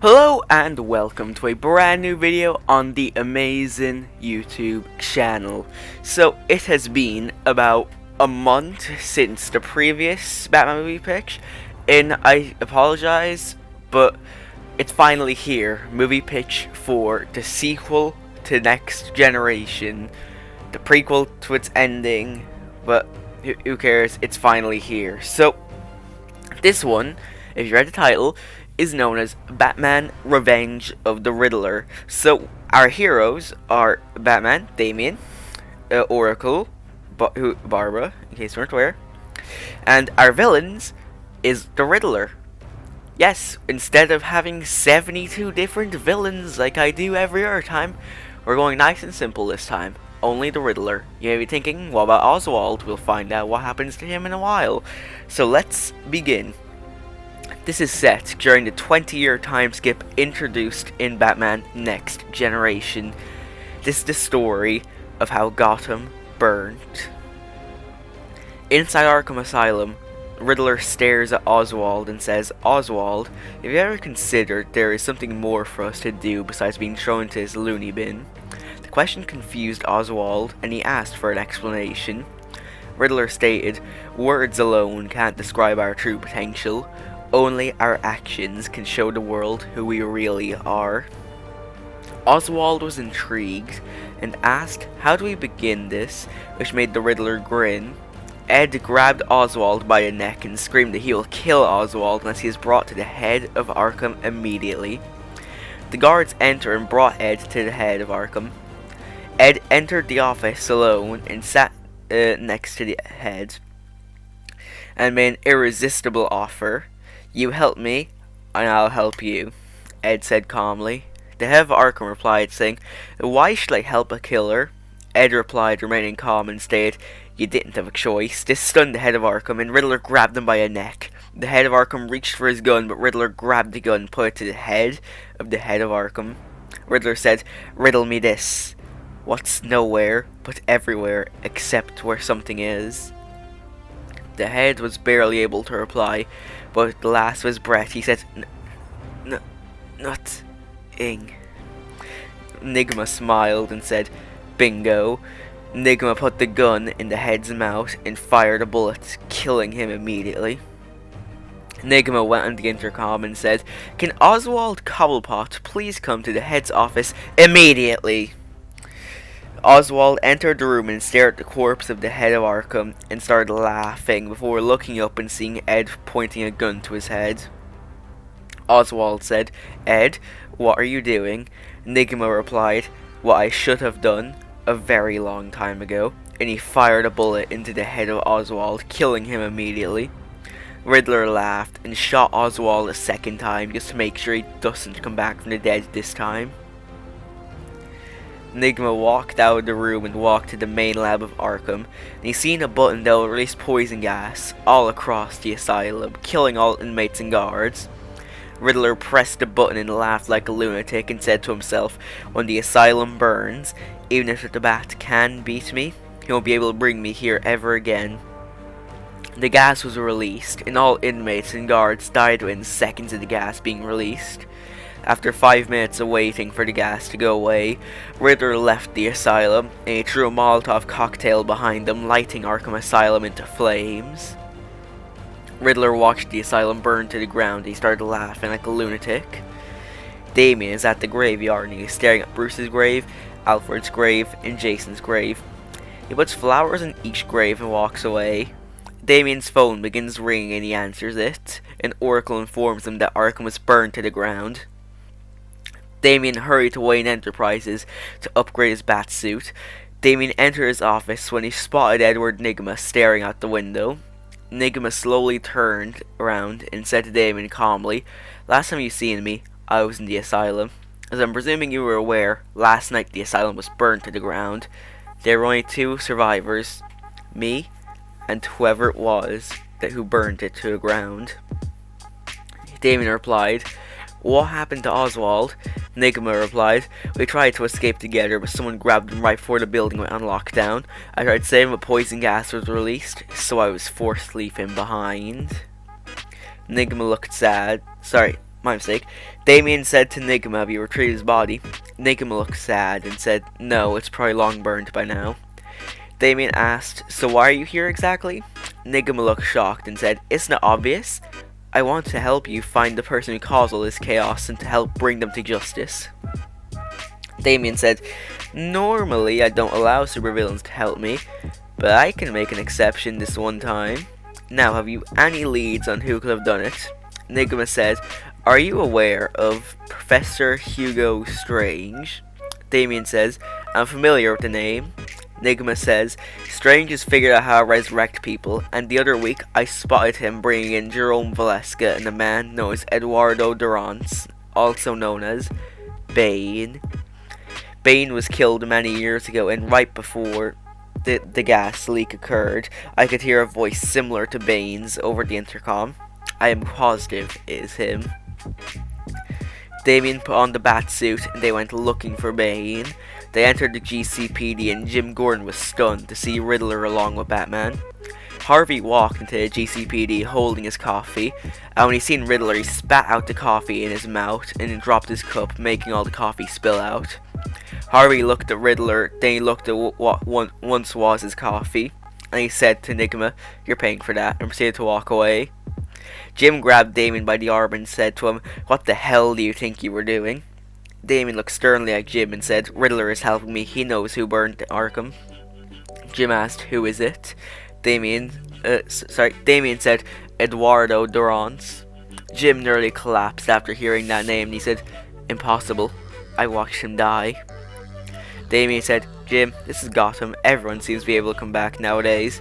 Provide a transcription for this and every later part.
Hello and welcome to a brand new video on the amazing YouTube channel. So it has been about a month since the previous Batman movie pitch, and I apologize, but it's finally here. Movie pitch for the sequel to Next Generation, the prequel to its ending, but who cares, it's finally here. So this one, if you read the title, is known as Batman Revenge of the Riddler. So our heroes are Batman, Damian, Oracle, Barbara, in case you weren't aware, and our villains is the Riddler. Yes, instead of having 72 different villains like I do every other time, we're going nice and simple this time. Only the Riddler. You may be thinking, what about Oswald? We'll find out what happens to him in a while. So let's begin. This is set during the 20-year time skip introduced in Batman Next Generation. This is the story of how Gotham burnt. Inside Arkham Asylum, Riddler stares at Oswald and says, "Oswald, have you ever considered there is something more for us to do besides being thrown into his loony bin?" The question confused Oswald, and he asked for an explanation. Riddler stated, "Words alone can't describe our true potential. Only our actions can show the world who we really are." Oswald was intrigued and asked, "How do we begin this?" which made the Riddler grin. Ed grabbed Oswald by the neck and screamed that he will kill Oswald unless he is brought to the head of Arkham immediately. The guards enter and brought Ed to the head of Arkham. Ed entered the office alone and sat next to the head and made an irresistible offer. "You help me, and I'll help you," Ed said calmly. The head of Arkham replied, saying, "Why should I help a killer?" Ed replied, remaining calm, and stated, "You didn't have a choice." This stunned the head of Arkham, and Riddler grabbed him by a neck. The head of Arkham reached for his gun, but Riddler grabbed the gun and put it to the head of Arkham. Riddler said, "Riddle me this. What's nowhere, but everywhere, except where something is?" The head was barely able to reply, but with the last of his breath he said, "Nothing." Nigma smiled and said, "Bingo." Nigma put the gun in the head's mouth and fired a bullet, killing him immediately. Nigma went on the intercom and said, "Can Oswald Cobblepot please come to the head's office immediately?" Oswald entered the room and stared at the corpse of the head of Arkham and started laughing before looking up and seeing Ed pointing a gun to his head. Oswald said, "Ed, what are you doing?" Nigma replied, "What I should have done a very long time ago," and he fired a bullet into the head of Oswald, killing him immediately. Riddler laughed and shot Oswald a second time just to make sure he doesn't come back from the dead this time. Nigma walked out of the room and walked to the main lab of Arkham, and he seen a button that will release poison gas all across the asylum, killing all inmates and guards. Riddler pressed the button and laughed like a lunatic and said to himself, "When the asylum burns, even if the bat can beat me, he won't be able to bring me here ever again." The gas was released, and all inmates and guards died within seconds of the gas being released. After 5 minutes of waiting for the gas to go away, Riddler left the asylum, and he threw a Molotov cocktail behind him, lighting Arkham Asylum into flames. Riddler watched the asylum burn to the ground, and he started laughing like a lunatic. Damian is at the graveyard, and he is staring at Bruce's grave, Alfred's grave, and Jason's grave. He puts flowers in each grave and walks away. Damian's phone begins ringing, and he answers it, and Oracle informs him that Arkham was burned to the ground. Damian hurried to Wayne Enterprises to upgrade his bat suit. Damian entered his office when he spotted Edward Nigma staring out the window. Nigma slowly turned around and said to Damian calmly, "Last time you seen me, I was in the asylum. As I'm presuming you were aware, last night the asylum was burned to the ground. There were only 2 survivors, me and whoever it was who burned it to the ground." Damian replied, "What happened to Oswald?" Nigma replied, "We tried to escape together, but someone grabbed him right before the building went on lockdown. I tried saving him, but poison gas was released, so I was forced to leave him behind." Nigma looked sad. My mistake. Damien said to Nigma, have you retrieved his body? Nigma looked sad and said, no, it's probably long burned by now. Damien asked, so why are you here exactly? Nigma looked shocked and said, isn't it obvious? I want to help you find the person who caused all this chaos and to help bring them to justice. Damien said, normally I don't allow supervillains to help me, but I can make an exception this one time. Now, have you any leads on who could have done it? Nigma said, are you aware of Professor Hugo Strange? Damien says, I'm familiar with the name. Nigma says, Strange has figured out how to resurrect people, and the other week I spotted him bringing in Jerome Valeska and a man known as Eduardo Durance, also known as Bane. Bane was killed many years ago, and right before the gas leak occurred, I could hear a voice similar to Bane's over the intercom. I am positive it is him. Damien put on the bat suit and they went looking for Bane. They entered the GCPD and Jim Gordon was stunned to see Riddler along with Batman. Harvey walked into the GCPD holding his coffee, and when he seen Riddler he spat out the coffee in his mouth and then dropped his cup, making all the coffee spill out. Harvey looked at Riddler, then he looked at what once was his coffee, and he said to Nigma, you're paying for that, and proceeded to walk away. Jim grabbed Damien by the arm and said to him, what the hell do you think you were doing? Damien looked sternly at Jim and said, Riddler is helping me, he knows who burned Arkham. Jim asked, who is it? Damien said, Eduardo Durance. Jim nearly collapsed after hearing that name and he said, impossible, I watched him die. Damien said, Jim, this is Gotham, everyone seems to be able to come back nowadays.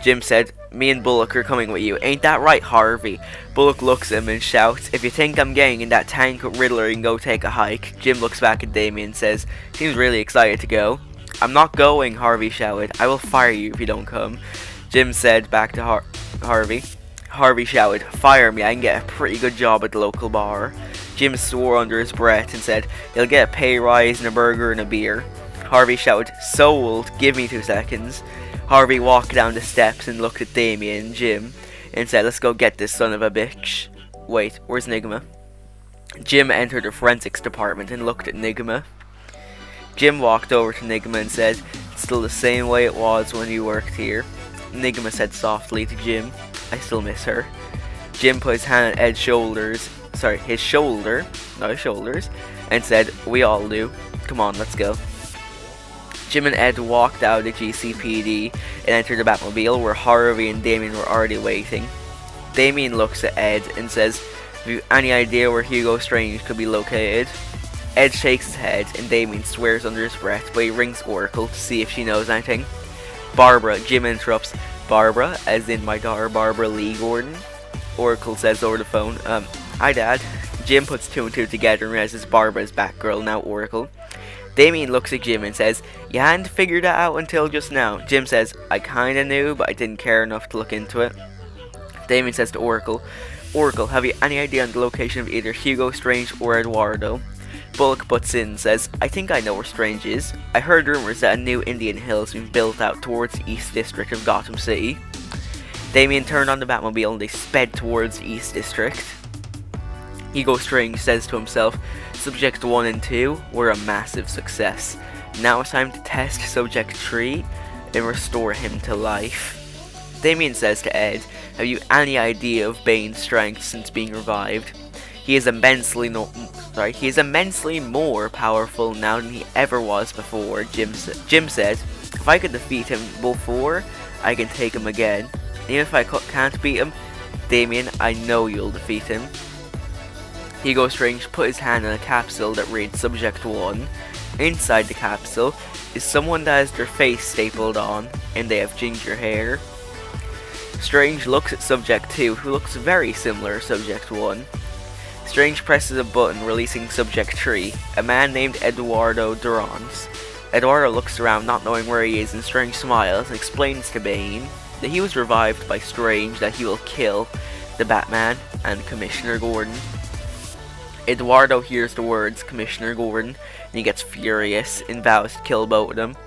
Jim said, me and Bullock are coming with you, ain't that right, Harvey? Bullock looks at him and shouts, if you think I'm getting in that tank with Riddler, you can go take a hike. Jim looks back at Damien and says, seems really excited to go. I'm not going, Harvey shouted, I will fire you if you don't come. Jim said back to Harvey. Harvey shouted, fire me, I can get a pretty good job at the local bar. Jim swore under his breath and said, you'll get a pay rise and a burger and a beer. Harvey shouted, sold, give me 2 seconds. Harvey walked down the steps and looked at Damien and Jim and said, let's go get this son of a bitch. Wait, where's Nigma? Jim entered the forensics department and looked at Nigma. Jim walked over to Nigma and said, it's still the same way it was when you worked here. Nigma said softly to Jim, I still miss her. Jim put his hand on Ed's shoulders, not his shoulders, and said, we all do. Come on, let's go. Jim and Ed walked out of the GCPD and entered the Batmobile where Harvey and Damien were already waiting. Damien looks at Ed and says, have you any idea where Hugo Strange could be located? Ed shakes his head and Damien swears under his breath, but he rings Oracle to see if she knows anything. Barbara, Jim interrupts, Barbara, as in my daughter Barbara Lee Gordon. Oracle says over the phone, hi Dad. Jim puts 2 and 2 together and realizes Barbara is Batgirl, now Oracle. Damien looks at Jim and says, you hadn't figured that out until just now. Jim says, I kinda knew, but I didn't care enough to look into it. Damien says to Oracle, Oracle, have you any idea on the location of either Hugo Strange or Eduardo? Bullock butts in and says, I think I know where Strange is. I heard rumors that a new Indian Hill has been built out towards the East District of Gotham City. Damien turned on the Batmobile and they sped towards the East District. Hugo Strange says to himself, Subject 1 and 2 were a massive success. Now it's time to test Subject 3 and restore him to life. Damien says to Ed, have you any idea of Bane's strength since being revived? He is immensely more powerful now than he ever was before, Jim said. If I could defeat him before, I can take him again. Even if I can't beat him, Damien, I know you'll defeat him. Hugo Strange put his hand on a capsule that reads Subject 1. Inside the capsule is someone that has their face stapled on, and they have ginger hair. Strange looks at Subject 2, who looks very similar to Subject 1. Strange presses a button, releasing Subject 3, a man named Eduardo Durance. Eduardo looks around, not knowing where he is, and Strange smiles and explains to Bane that he was revived by Strange, that he will kill the Batman and Commissioner Gordon. Eduardo hears the words Commissioner Gordon, and he gets furious and vows to kill both of them.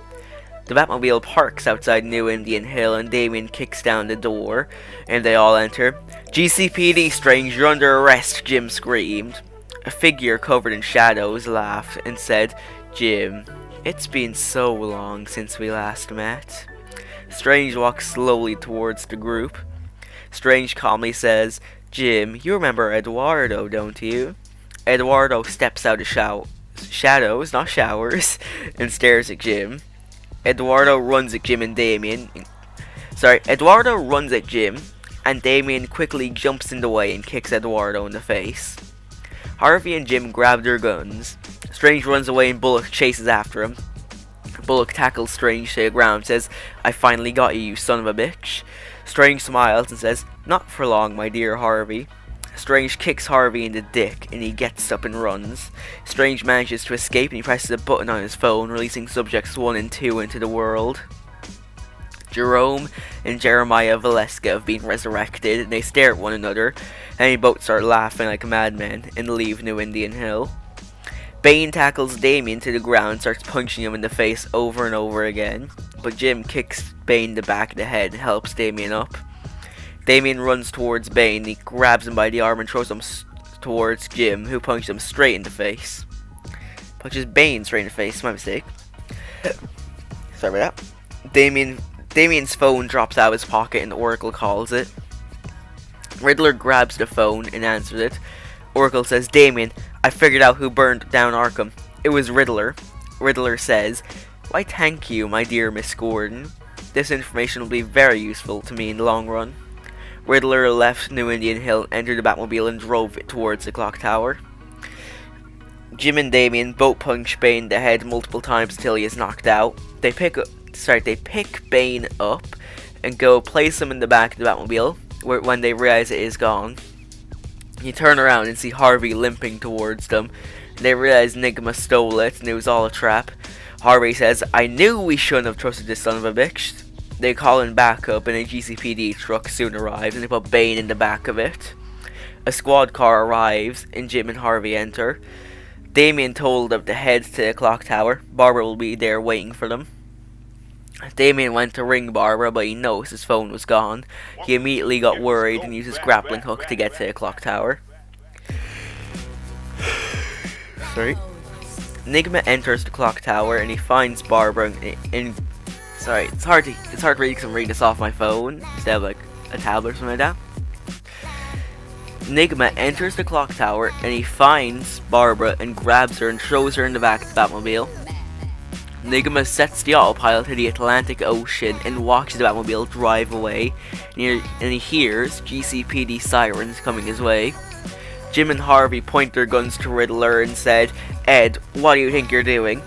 The Batmobile parks outside New Indian Hill and Damien kicks down the door and they all enter. "GCPD, Strange, you're under arrest," Jim screamed. A figure covered in shadows laughed and said, "Jim, it's been so long since we last met." Strange walks slowly towards the group. Strange calmly says, "Jim, you remember Eduardo, don't you?" Eduardo steps out of shadows, not showers, and stares at Jim. Eduardo runs at Jim, and Damien quickly jumps in the way and kicks Eduardo in the face. Harvey and Jim grab their guns. Strange runs away and Bullock chases after him. Bullock tackles Strange to the ground and says, "I finally got you, you son of a bitch." Strange smiles and says, "Not for long, my dear Harvey." Strange kicks Harvey in the dick and he gets up and runs. Strange manages to escape and he presses a button on his phone, releasing subjects 1 and 2 into the world. Jerome and Jeremiah Valeska have been resurrected and they stare at one another, and they both start laughing like madmen and leave New Indian Hill. Bane tackles Damien to the ground and starts punching him in the face over and over again, but Jim kicks Bane in the back of the head and helps Damien up. Damien runs towards Bane, he grabs him by the arm and throws him towards Jim, who punches him straight in the face. Punches Bane straight in the face, my mistake. Sorry about that. Damien's phone drops out of his pocket and Oracle calls it. Riddler grabs the phone and answers it. Oracle says, "Damien, I figured out who burned down Arkham. It was Riddler." Riddler says, "Why thank you, my dear Miss Gordon. This information will be very useful to me in the long run." Riddler left New Indian Hill, entered the Batmobile and drove it towards the clock tower. Jim and Damien both punch Bane in the head multiple times until he is knocked out. They pick Bane up and go place him in the back of the Batmobile when they realize it is gone. You turn around and see Harvey limping towards them. They realize Nigma stole it and it was all a trap. Harvey says, "I knew we shouldn't have trusted this son of a bitch." They call in backup and a GCPD truck soon arrives and they put Bane in the back of it. A squad car arrives and Jim and Harvey enter. Damien told them to head to the clock tower. Barbara will be there waiting for them. Damien went to ring Barbara, but he noticed his phone was gone. He immediately got worried and used his grappling hook to get to the clock tower. Nigma enters the clock tower and he finds Barbara it's hard to read because I'm reading this off my phone instead of like a tablet or something like that. Nigma enters the clock tower and he finds Barbara and grabs her and throws her in the back of the Batmobile. Nigma sets the autopilot to the Atlantic Ocean and watches the Batmobile drive away, and he hears GCPD sirens coming his way. Jim and Harvey point their guns to Riddler and said, "Ed, what do you think you're doing?"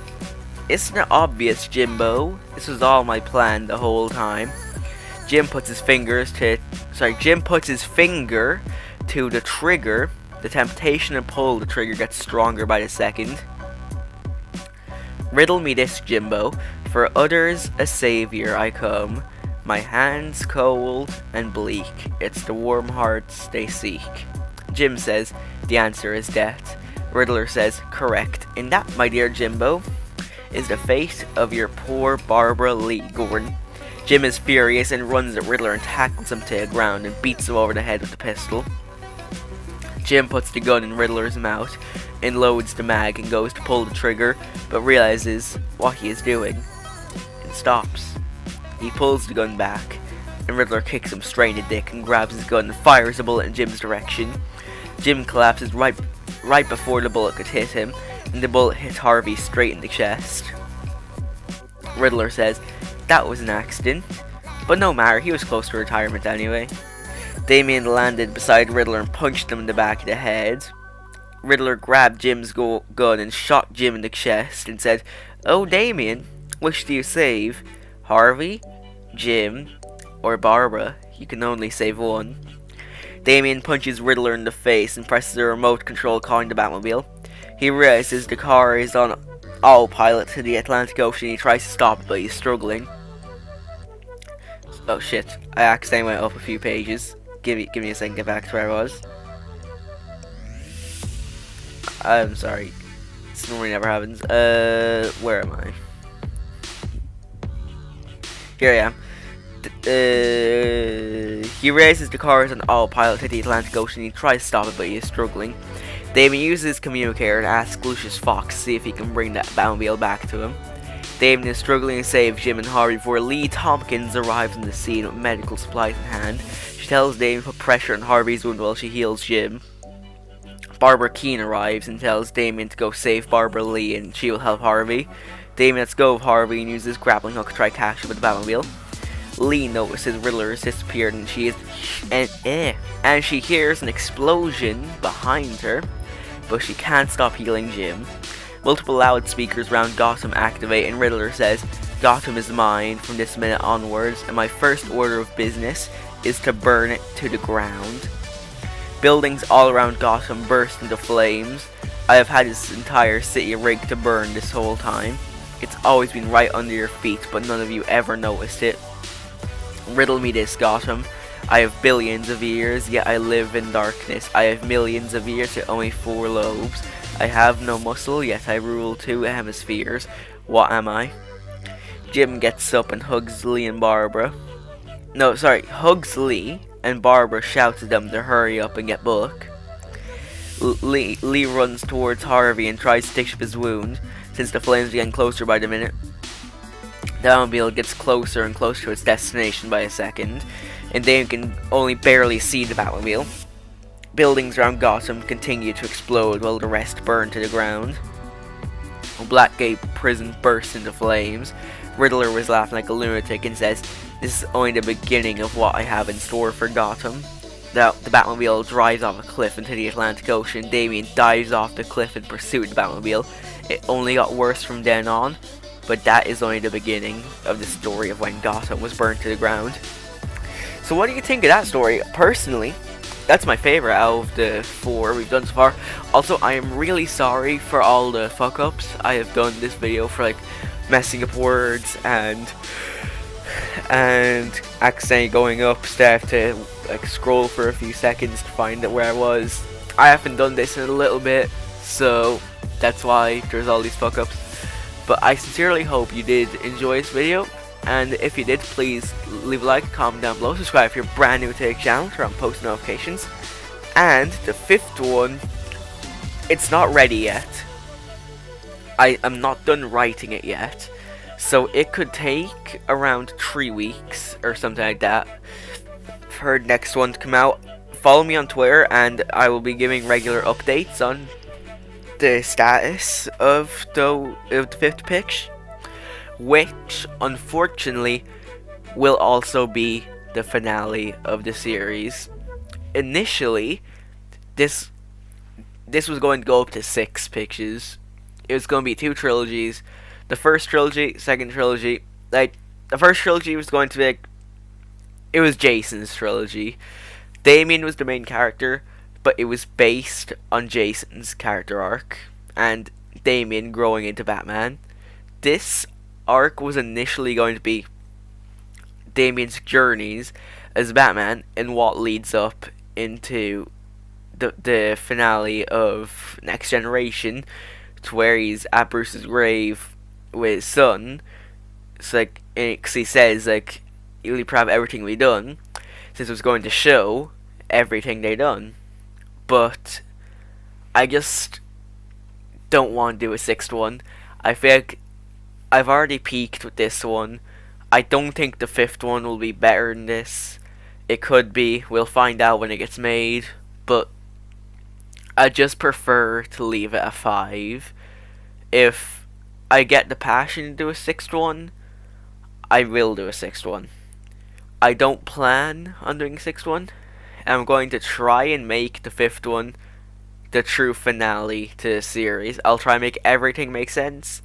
"Isn't it obvious, Jimbo? This was all my plan the whole time." Jim puts his finger to the trigger. The temptation to pull the trigger gets stronger by the second. "Riddle me this, Jimbo. For others a savior I come. My hands cold and bleak. It's the warm hearts they seek." Jim says, "The answer is death." Riddler says, "Correct. And that, my dear Jimbo, is the fate of your poor Barbara Lee Gordon." Jim is furious and runs at Riddler and tackles him to the ground and beats him over the head with the pistol. Jim puts the gun in Riddler's mouth and loads the mag and goes to pull the trigger, but realizes what he is doing and stops. He pulls the gun back and Riddler kicks him straight in the dick and grabs his gun and fires a bullet in Jim's direction. Jim collapses right before the bullet could hit him, and the bullet hit Harvey straight in the chest. Riddler says, "That was an accident, but no matter, he was close to retirement anyway." Damien landed beside Riddler and punched him in the back of the head. Riddler grabbed Jim's gun and shot Jim in the chest and said, "Oh, Damien, which do you save? Harvey, Jim, or Barbara? You can only save one." Damien punches Riddler in the face and presses the remote control calling the Batmobile. He realizes the car is on autopilot to the Atlantic Ocean. He tries to stop it, but he's struggling. Oh shit, I accidentally went up a few pages. Give me a second to get back to where I was. I'm sorry. This normally never happens. Where am I? Here I am. He races the cars on autopilot to the Atlantic Ocean. He tries to stop it, but he is struggling. Damien uses his communicator and asks Lucius Fox to see if he can bring that Batmobile back to him. Damien is struggling to save Jim and Harvey before Lee Tompkins arrives on the scene with medical supplies in hand. She tells Damien to put pressure on Harvey's wound while she heals Jim. Barbara Keene arrives and tells Damien to go save Barbara Lee and she will help Harvey. Damien lets go of Harvey and uses his grappling hook to try to catch him with the Batmobile. Lee notices Riddler has disappeared and she hears an explosion behind her, but she can't stop healing Jim. Multiple loudspeakers around Gotham activate and Riddler says, "Gotham is mine from this minute onwards, and my first order of business is to burn it to the ground." Buildings all around Gotham burst into flames. I have had this entire city rigged to burn this whole time. It's always been right under your feet, but none of you ever noticed it. Riddle me this, Gotham. I have billions of years, yet I live in darkness. I have millions of years, yet only 4 lobes. I have no muscle, yet I rule 2 hemispheres. What am I? Jim gets up and hugs Lee and Barbara. Hugs Lee, and Barbara shouts at them to hurry up and get Bullock. Lee runs towards Harvey and tries to stitch up his wound, since the flames are getting closer by the minute. The Batmobile gets closer and closer to its destination by a second, and they can only barely see the Batmobile. Buildings around Gotham continue to explode while the rest burn to the ground. Blackgate Prison bursts into flames. Riddler was laughing like a lunatic and says, "This is only the beginning of what I have in store for Gotham." The Batmobile drives off a cliff into the Atlantic Ocean. Damien dives off the cliff in pursuit of the Batmobile. It only got worse from then on, but that is only the beginning of the story of when Gotham was burnt to the ground. So what do you think of that story? Personally, that's my favorite out of the 4 we've done so far. Also, I am really sorry for all the fuck-ups I have done this video, for like messing up words and accidentally going up stuff to like scroll for a few seconds to find out where I was. I haven't done this in a little bit, so that's why there's all these fuck-ups. But I sincerely hope you did enjoy this video, and if you did, please leave a like, comment down below, subscribe if you're brand new to the channel, turn on post notifications. And the 5th one, it's not ready yet. I am not done writing it yet, so it could take around 3 weeks or something like that for the next one to come out. Follow me on Twitter and I will be giving regular updates on the status of the 5th pitch, which unfortunately will also be the finale of the series. Initially, this was going to go up to 6 pitches. It was going to be 2 trilogies. The first trilogy, second trilogy. Like, the first trilogy was going to be like, it was Jason's trilogy. Damien was the main character, but it was based on Jason's character arc and Damien growing into Batman. This arc was initially going to be Damien's journeys as Batman and what leads up into the finale of Next Generation, to where he's at Bruce's grave with his son. It's like, cause he says like, "You'll be proud of everything we done," since it was going to show everything they done. But I just don't want to do a 6th one. I feel like I've already peaked with this one. I don't think the 5th one will be better than this. It could be. We'll find out when it gets made. But I just prefer to leave it at 5. If I get the passion to do a 6th one, I will do a 6th one. I don't plan on doing a 6th one. I'm going to try and make the 5th one the true finale to the series. I'll try and make everything make sense.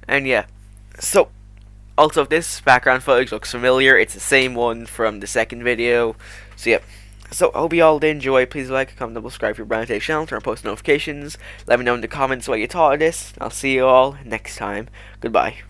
And yeah. So, also if this background footage looks familiar, it's the same one from the 2nd video. So yeah. So, I hope you all did enjoy. Please like, comment, and subscribe if you're brand new to the channel, turn on post notifications. Let me know in the comments what you thought of this. I'll see you all next time. Goodbye.